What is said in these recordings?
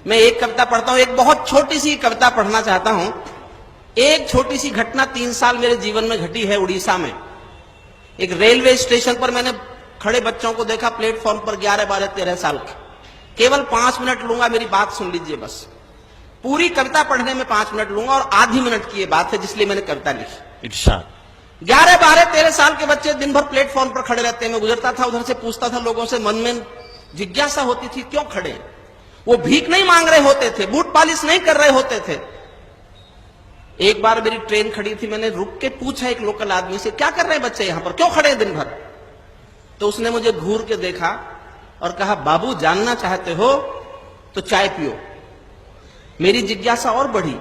मैं एक कविता पढ़ता हूं, एक बहुत छोटी सी कविता पढ़ना चाहता हूं। एक छोटी सी घटना 3 साल मेरे जीवन में घटी है उड़ीसा में। एक रेलवे स्टेशन पर मैंने खड़े बच्चों को देखा, प्लेटफॉर्म पर 11, 12, 13 साल के। केवल 5 मिनट लूंगा, मेरी बात सुन लीजिए बस। पूरी कविता पढ़ने में 5 मिनट लूंगा और आधी मिनट की ये बात है, जिसलिए मैंने कविता लिखी। 11, 12, 13 साल के बच्चे दिन भर प्लेटफॉर्म पर खड़े रहते हैं। मैं गुजरता था, उधर से पूछता था लोगों से, मन में जिज्ञासा होती थी क्यों खड़े हैं। वो भीख नहीं मांग रहे होते थे, बूट पॉलिश नहीं कर रहे होते थे। एक बार मेरी ट्रेन खड़ी थी, मैंने रुक के पूछा एक लोकल आदमी से, क्या कर रहे हैं बच्चे यहां पर, क्यों खड़े हैं दिन भर। तो उसने मुझे घूर के देखा और कहा, बाबू जानना चाहते हो तो चाय पियो। मेरी जिज्ञासा और बढ़ी।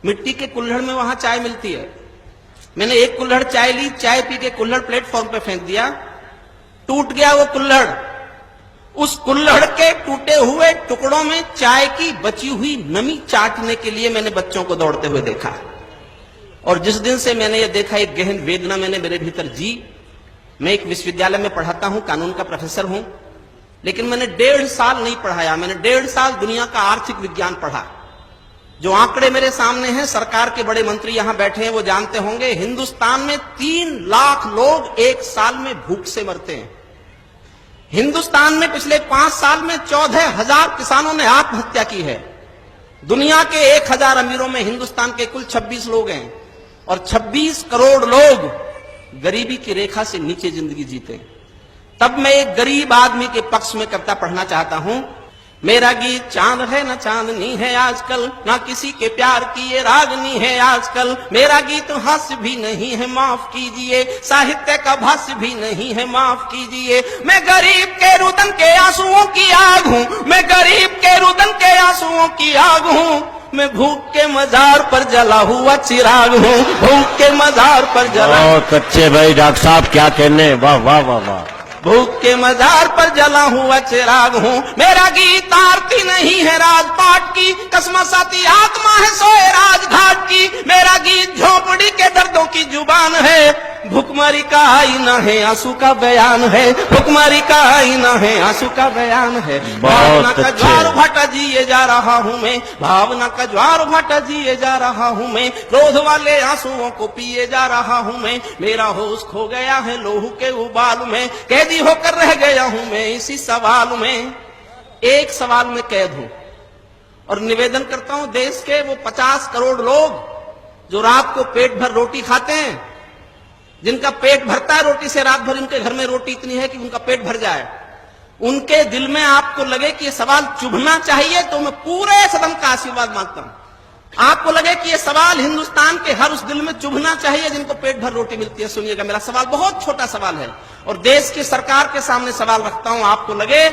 मिट्टी के कुल्हड़ में वहां चाय मिलती है। मैंने एक कुल्हड़ चाय ली, चाय पी के कुल्हड़ प्लेटफॉर्म पे फेंक दिया, टूट गया वो कुल्हड़। उस कुल्हड़ के टूटे हुए टुकड़ों में चाय की बची हुई नमी चाटने के लिए मैंने बच्चों को दौड़ते हुए देखा। और जिस दिन से मैंने ये देखा, एक गहन वेदना मैंने मेरे भीतर जी। मैं एक विश्वविद्यालय में पढ़ाता हूं, कानून का प्रोफेसर हूं, लेकिन मैंने 1.5 साल नहीं पढ़ाया। मैंने 1.5 साल दुनिया का आर्थिक विज्ञान पढ़ा। जो आंकड़े मेरे सामने हैं, सरकार के बड़े मंत्री यहां बैठे हैं, वो जानते होंगे, हिंदुस्तान में 3 लाख लोग 1 साल में भूख से मरते हैं। हिंदुस्तान में पिछले 5 साल में 14,000 किसानों ने आत्महत्या की है। दुनिया के 1,000 अमीरों में हिंदुस्तान के कुल 26 लोग हैं और 26 करोड़ लोग गरीबी की रेखा से नीचे जिंदगी जीते हैं। तब मैं एक गरीब आदमी के पक्ष में कविता पढ़ना चाहता हूं। मेरा गीत चांद है न चांदनी है आजकल, ना किसी के प्यार की ये रागनी है आजकल। मेरा गीत हास्य भी नहीं है, माफ कीजिए, साहित्य का भाष्य भी नहीं है, माफ कीजिए। मैं गरीब के रुदन के आंसुओं की आग हूं, मैं गरीब के रुदन के आंसुओं की आग हूं। मैं भूख के मजार पर जला हुआ चिराग हूं, भूख के मजार पर जला। बहुत अच्छे भाई डॉक्टर साहब, क्या कहने, वाह वाह वाह वाह। भूख के मजार पर जला हुआ चिराग हूं। मेरा गीत आरती नहीं है राजपाट की, कसमसाती आत्मा है सोए राजघाट की। मेरा गीत झोपड़ी के दर्दों की जुबान है, भुखमरी का आईना है, आंसू का बयान है, भुखमरी का आईना है, आंसू का बयान है। भावना का ज्वार भाटा जिए जा रहा हूं मैं, भावना का ज्वार भाटा जिए जा रहा हूं मैं। क्रोध वाले आंसुओं को पिए जा रहा हूं मैं। मेरा होश खो गया है लोहू के उबाल में, कैदी होकर रह गया हूं मैं इसी सवाल में। एक सवाल में कैद हूं और निवेदन करता हूं, देश के वो 50 करोड़ लोग जो रात को पेट भर रोटी खाते हैं, जिनका पेट भरता है रोटी से, रात भर इनके घर में रोटी इतनी है कि उनका पेट भर जाए, उनके दिल में आपको लगे कि ये सवाल चुभना चाहिए, तो मैं पूरे सदन का आशीर्वाद मांगता हूं। आपको लगे कि ये सवाल हिंदुस्तान के हर उस दिल में चुभना चाहिए जिनको पेट भर रोटी मिलती है। सुनिएगा, मेरा सवाल बहुत छोटा सवाल है और देश की सरकार के सामने सवाल रखता हूं। आपको लगे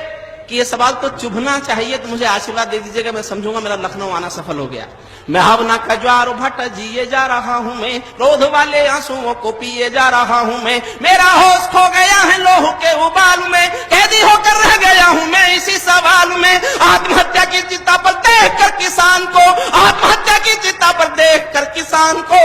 कि ये सवाल तो चुभना चाहिए तो मुझे आशीर्वाद दे दीजिएगा, मैं समझूंगा मेरा लखनऊ आना सफल हो गया। मैं भावना का ज्वार भाटा जिए जा रहा हूं मैं, क्रोध वाले आंसुओं को पिए जा रहा हूं मैं। मेरा होश खो गया है लोहू के उबाल में, कैदी होकर रह गया हूं मैं इसी सवाल में। आत्महत्या की चिता पर देखकर किसान को, आत्महत्या की चिता पर देखकर किसान को,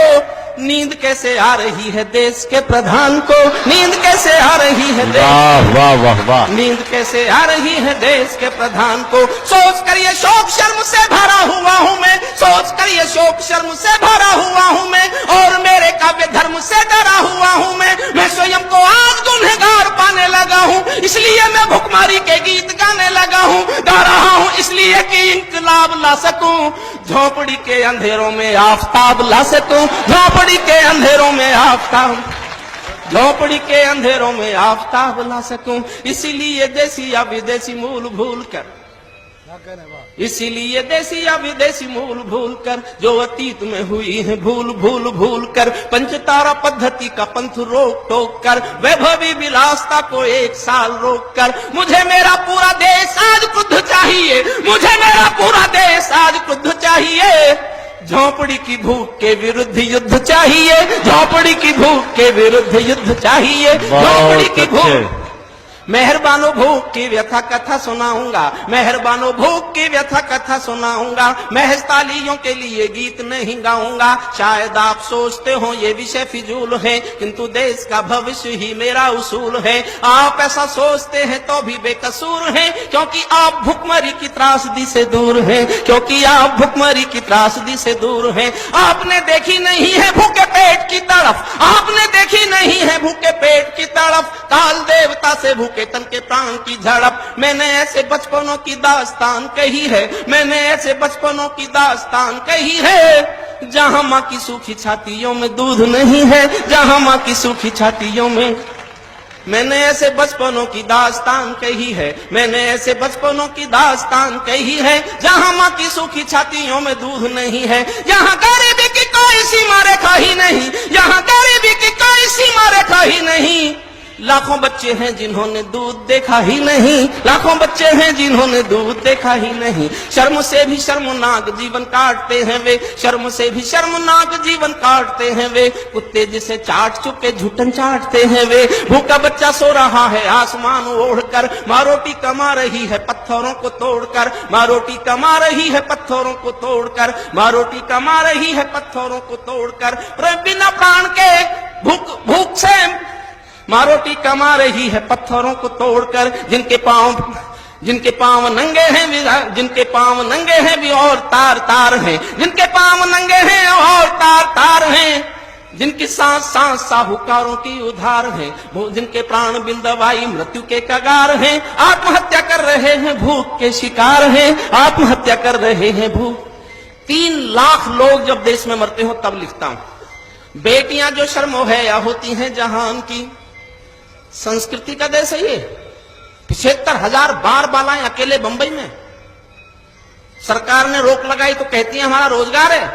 नींद कैसे आ रही है देश के प्रधान को, नींद कैसे आ रही है, वाह वाह वाह वाह, नींद कैसे आ रही है देश के प्रधान को। सोच कर ये शोक शर्म से भरा हुआ हूं मैं, सोच कर ये शोक शर्म से भरा हुआ हूं मैं, और मेरे काव्य धर्म से डरा हुआ हूं मैं स्वयं को आज गुनहगार पाने लगा हूं, इसलिए मैं भुखमरी के गीत गाने लगा हूं। गा रहा हूं इसलिए कि इंकलाब ला सकूं, झोपड़ी के अंधेरों में आफताब ला सकूं, झोपड़ी के अंधेरों में आफताब, झोपड़ी के अंधेरों में आफताब ला सकूं। इसीलिए देसी या विदेशी मूल भूल कर, इसीलिए देसी या विदेशी मूल भूल कर, जो अतीत में हुई है भूल भूल भूल कर, पंचतारा पद्धति का पंथ रोक टोक कर, वैभवी विलासता को 1 साल रोक कर, मुझे मेरा पूरा देश आज क्रुद्ध चाहिए, मुझे मेरा पूरा देश आज क्रुद्ध चाहिए। झोपड़ी की भूख के विरुद्ध युद्ध चाहिए, झोपड़ी की भूख के विरुद्ध युद्ध चाहिए, झोपड़ी की भूख, मेहरबानो भूख की व्यथा कथा सुनाऊंगा, मेहरबानो भूख की व्यथा कथा सुनाऊंगा, महज तालियों के लिए गीत नहीं गाऊंगा। शायद आप सोचते हो ये विषय फिजूल है, किंतु देश का भविष्य ही मेरा उसूल है। आप ऐसा सोचते हैं तो भी बेकसूर हैं, क्योंकि आप भुखमरी की त्रासदी से दूर हैं, क्योंकि आप भुखमरी की त्रासदी से दूर हैं। आपने देखी नहीं है भूखे पेट की तड़फ, आपने देखी नहीं है भूखे पेट की तड़फ, काल देवता से भूखे तन के प्राण की झड़प। मैंने ऐसे बचपनों की दास्तान कही है, मैंने ऐसे बचपनों की दास्तान कही है, जहां मां की सूखी छातियों में दूध नहीं है, जहां मां की सूखी छातियों में। मैंने ऐसे बचपनों की दास्तान कही है, मैंने ऐसे बचपनों की दास्तान कही है, जहां मां की सूखी छातियों में दूध नहीं है, जहां गरीबी की कोई सीमा रेखा ही नहीं, जहां गरीबी की कोई सीमा रेखा ही नहीं। लाखों बच्चे हैं जिन्होंने दूध देखा ही नहीं, लाखों बच्चे हैं जिन्होंने दूध देखा ही नहीं। शर्म से भी शर्मनाक जीवन काटते हैं वे, शर्म से भी शर्मनाक जीवन काटते हैं वे, कुत्ते जिसे चाट चुके झूठन चाटते हैं वे। भूखा बच्चा सो रहा है आसमान ओढ़कर, माँ रोटी कमा रही है पत्थरों को तोड़कर, माँ रोटी कमा रही है पत्थरों को तोड़कर, माँ रोटी कमा रही है पत्थरों को तोड़कर। बिना प्राण के भूख से माँ रोटी कमा रही है पत्थरों को तोड़कर। जिनके पांव नंगे हैं, जिनके पांव नंगे हैं भी और तार तार हैं, जिनके पांव नंगे हैं और तार तार हैं, जिनकी सांस सांस साहूकारों की उधार है, जिनके प्राण बिन दवाई मृत्यु के कगार हैं, आत्महत्या कर रहे हैं भूख के शिकार हैं, आत्महत्या कर रहे हैं भूख। 3 लाख लोग जब देश में मरते हो तब लिखता हूं। बेटियां जो शर्मो है या होती हैं जहान की, संस्कृति का देश है ये। 75,000 बार बालाएं अकेले बंबई में, सरकार ने रोक लगाई तो कहती है हमारा रोजगार है।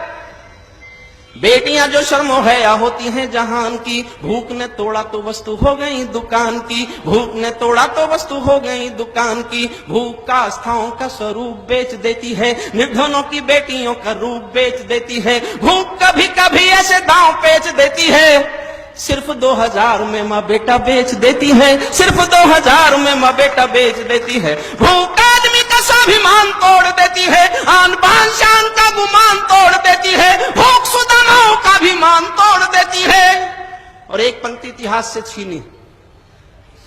बेटियां जो शर्मो है या होती हैं जहान की, भूख ने तोड़ा तो वस्तु हो गई दुकान की, भूख ने तोड़ा तो वस्तु हो गई दुकान की। भूख का आस्थाओं का स्वरूप बेच देती है, निर्धनों की बेटियों का रूप बेच देती है। भूख कभी कभी ऐसे दांव पेच देती है, सिर्फ 2000 में माँ बेटा बेच देती है, सिर्फ 2000 में माँ बेटा बेच देती है। भूख आदमी का स्वाभिमान तोड़ देती है, आन बान शान का गुमान तोड़ देती है, भूख सुदामाओं का भी मान तोड़ देती है। और एक पंक्ति इतिहास से छीनी,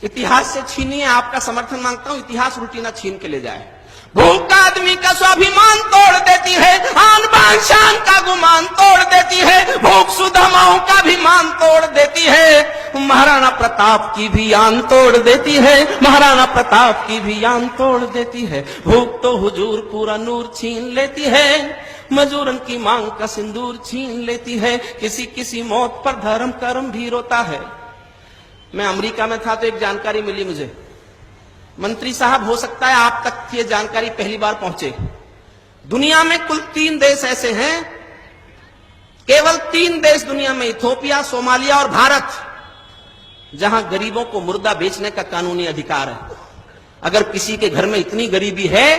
इतिहास से छीनी है, आपका समर्थन मांगता हूं, इतिहास उल्टी ना छीन के ले जाए। भूख आदमी का स्वाभिमान तोड़ देती है, आन बान शान का गुमान तोड़ देती है, भूख सुदामाओं का भी मान तोड़ देती है, महाराणा प्रताप की भी आन तोड़ देती है, महाराणा प्रताप की भी आन तोड़ देती है। भूख तो हुजूर पूरा नूर छीन लेती है, मजूरन की मांग का सिंदूर छीन लेती है। किसी किसी मौत पर धर्म कर्म भी रोता है। मैं अमेरिका में था तो एक जानकारी मिली मुझे, मंत्री साहब हो सकता है आप तक ये जानकारी पहली बार पहुंचे। दुनिया में कुल 3 देश ऐसे हैं, केवल 3 देश दुनिया में, इथियोपिया, सोमालिया और भारत, जहां गरीबों को मुर्दा बेचने का कानूनी अधिकार है। अगर किसी के घर में इतनी गरीबी है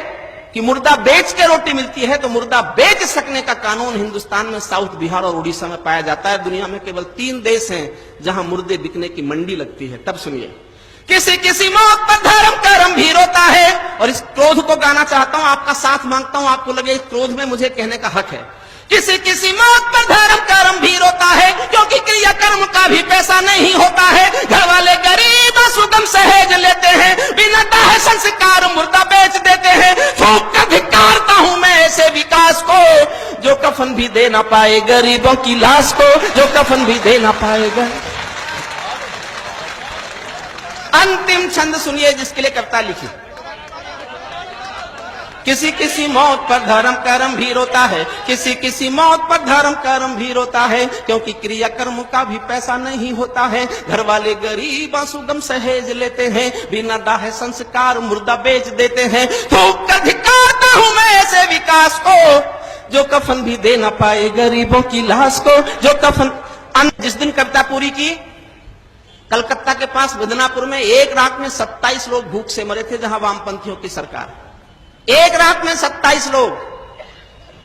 कि मुर्दा बेच के रोटी मिलती है, तो मुर्दा बेच सकने का कानून हिंदुस्तान में साउथ, बिहार और उड़ीसा में पाया जाता है। दुनिया में केवल 3 देश हैं जहां मुर्दे बिकने की मंडी लगती है। तब सुनिए, किसी किसी मौत पर धर्म कर्म भी रोता है। और इस क्रोध को गाना चाहता हूं, आपका साथ मांगता हूं, आपको लगे इस क्रोध में मुझे कहने का हक है। किसी किसी मौत पर धर्म कर्म भी रोता है, क्योंकि क्रिया कर्म का भी पैसा नहीं होता है। घर वाले गरीब सुगम सहेज लेते हैं, बिना दाह संस्कार मुर्दा बेच देते हैं। फूंक कर धिक्कारता हूं मैं ऐसे विकास को, जो कफन भी दे ना पाए गरीबों की लाश को, जो कफन भी दे ना पाएगा। अंतिम छंद सुनिए जिसके लिए कविता लिखी। किसी किसी मौत पर धर्म कर्म भी रोता है, किसी किसी मौत पर धर्म कर्म भी रोता है, क्योंकि क्रिया कर्म का भी पैसा नहीं होता है। घर वाले गरीब सुगम सहेज लेते हैं, बिना दाह संस्कार मुर्दा बेच देते हैं। थूक कर धिक्कारता हूं मैं ऐसे विकास को, जो कफन भी दे ना पाए गरीबों की लाश को, जो कफन। जिस दिन कविता पूरी की, कलकत्ता के पास मिदनापुर में एक रात में 27 लोग भूख से मरे थे, जहां वामपंथियों की सरकार। एक रात में 27 लोग,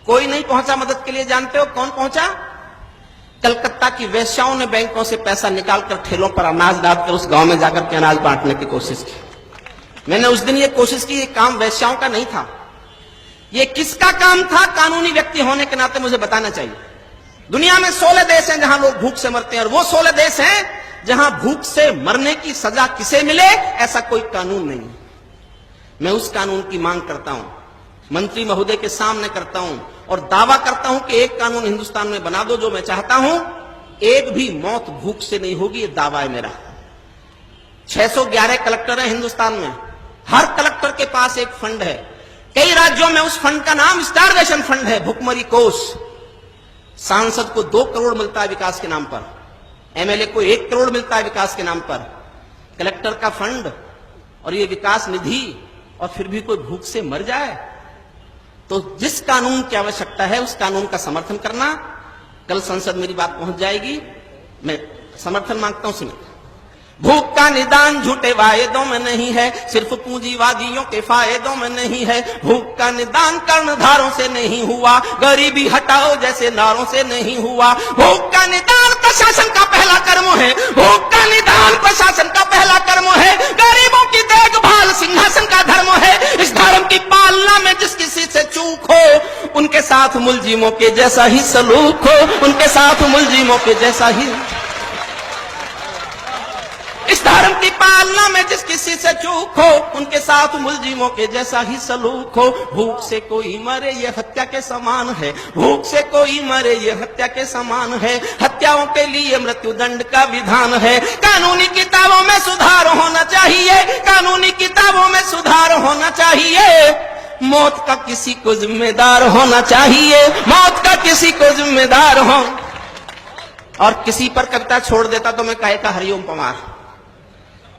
कोई नहीं पहुंचा मदद के लिए। जानते हो कौन पहुंचा? कलकत्ता की वेश्याओं ने बैंकों से पैसा निकालकर ठेलों पर अनाज डालकर उस गांव में जाकर के अनाज बांटने की कोशिश की। मैंने उस दिन ये कोशिश की, ये काम वैश्याओं का नहीं था। ये किसका काम था? कानूनी व्यक्ति होने के नाते मुझे बताना चाहिए। दुनिया में 16 देश हैं जहां लोग भूख से मरते हैं, और वो 16 देश हैं जहां भूख से मरने की सजा किसे मिले ऐसा कोई कानून नहीं है। मैं उस कानून की मांग करता हूं, मंत्री महोदय के सामने करता हूं, और दावा करता हूं कि एक कानून हिंदुस्तान में बना दो जो मैं चाहता हूं, एक भी मौत भूख से नहीं होगी। ये दावा है मेरा। 611 कलेक्टर हैं हिंदुस्तान में, हर कलेक्टर के पास एक फंड है। कई राज्यों में उस फंड का नाम स्टारवेशन फंड है, भुखमरी कोष। सांसद को 2 करोड़ मिलता है विकास के नाम पर, एमएलए को 1 करोड़ मिलता है विकास के नाम पर। कलेक्टर का फंड और ये विकास निधि, और फिर भी कोई भूख से मर जाए। तो जिस कानून की आवश्यकता है उस कानून का समर्थन करना। कल संसद मेरी बात पहुंच जाएगी, मैं समर्थन मांगता हूं। सुनिए, भूख का निदान झूठे वायदों में नहीं है, सिर्फ पूंजीवादियों के फायदों में नहीं है। भूख का निदान कर्णधारों से नहीं हुआ, गरीबी हटाओ जैसे नारों से नहीं हुआ। भूख का निदान प्रशासन का पहला कर्म है, भूख का निदान प्रशासन का पहला कर्म है। गरीबों की देखभाल सिंहासन का धर्म है। इस धर्म की पालना में जिस किसी से चूक हो, उनके साथ मुलजिमों के जैसा ही सलूक हो, उनके साथ मुलजिमों के जैसा ही। इस धर्म की पालना में जिस किसी से चूक हो, उनके साथ मुलजिमों के जैसा ही सलूक हो। भूख से कोई मरे ये हत्या के समान है, भूख से कोई मरे ये हत्या के समान है। हत्याओं के लिए मृत्युदंड का विधान है। कानूनी किताबों में सुधार होना चाहिए, कानूनी किताबों में सुधार होना चाहिए। मौत का किसी को जिम्मेदार होना चाहिए, मौत का किसी को जिम्मेदार हो। और किसी पर कविता छोड़ देता तो मैं कहे का हरिओम पवार।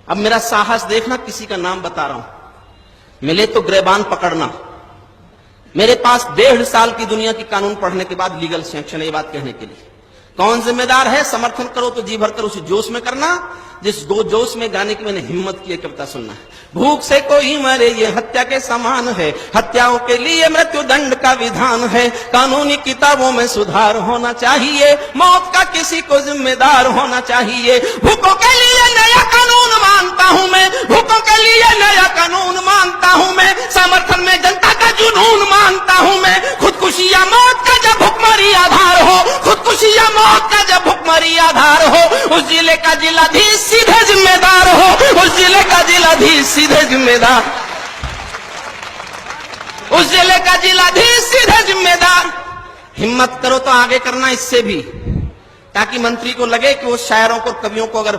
अब मेरा साहस देखना, किसी का नाम बता रहा हूं। मिले तो ग्रेबान पकड़ना। मेरे पास 1.5 साल की दुनिया की कानून पढ़ने के बाद लीगल सैंक्शन है ये बात कहने के लिए। कौन जिम्मेदार है? समर्थन करो तो जी भरकर उसी जोश में करना जिस दो जोश में गाने की मैंने हिम्मत की कविता सुनना है। भूख से कोई मरे ये हत्या के समान है, हत्याओं के लिए मृत्युदंड का विधान है। कानूनी किताबों में सुधार होना चाहिए, मौत का किसी को जिम्मेदार होना चाहिए। भूखों के लिए नया कानून मांगता हूं मैं, भूखों के लिए नया कानून मांगता हूं मैं। समर्थन में जनता का जुनून मांगता हूं मैं। खुदकुशी या मौत का जब भुखमरी आधार हो, खुदकुशी या मौत का जब भुखमरी आधार हो, उस जिले का जिलाधीश सीधे जिम्मेदार हो, उस जिले का जिलाधीश सीधे जिम्मेदार, उस जिले का जिलाधीश सीधे जिम्मेदार। हिम्मत करो तो आगे करना इससे भी, ताकि मंत्री को लगे कि वो शायरों को, कवियों को अगर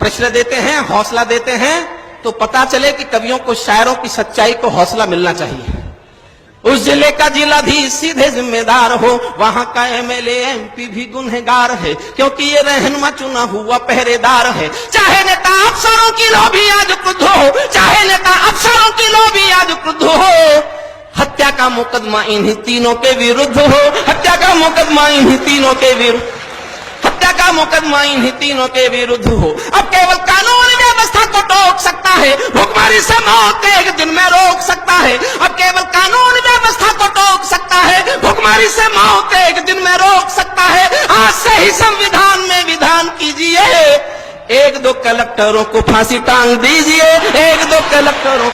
प्रश्न देते हैं, हौसला देते हैं, तो पता चले कि कवियों को, शायरों की सच्चाई को हौसला मिलना चाहिए। उस जिले का जिलाधीश सीधे जिम्मेदार हो, वहां का एमएलए एमपी भी गुनहगार है, क्योंकि ये रहनुमा चुना हुआ पहरेदार है। चाहे नेता अफसरों की लॉबी आज क्रुद्ध हो, चाहे नेता अफसरों की लॉबी आज क्रुद्ध हो, हत्या का मुकदमा इन्हीं तीनों के विरुद्ध हो, हत्या का मुकदमा इन्हीं तीनों के विरुद्ध, हत्या का मुकदमा इन्हीं तीनों के विरुद्ध हो। अब केवल कानून व्यवस्था को टोक सकता है, भुखमरी से मौत एक दिन में रोक सकता है। अब केवल कानून व्यवस्था को टोक सकता है, भुखमरी से मौत एक दिन में रोक सकता है। आज से ही संविधान में विधान कीजिए, 1-2 कलेक्टरों को फांसी टांग दीजिए, 1-2 कलेक्टरों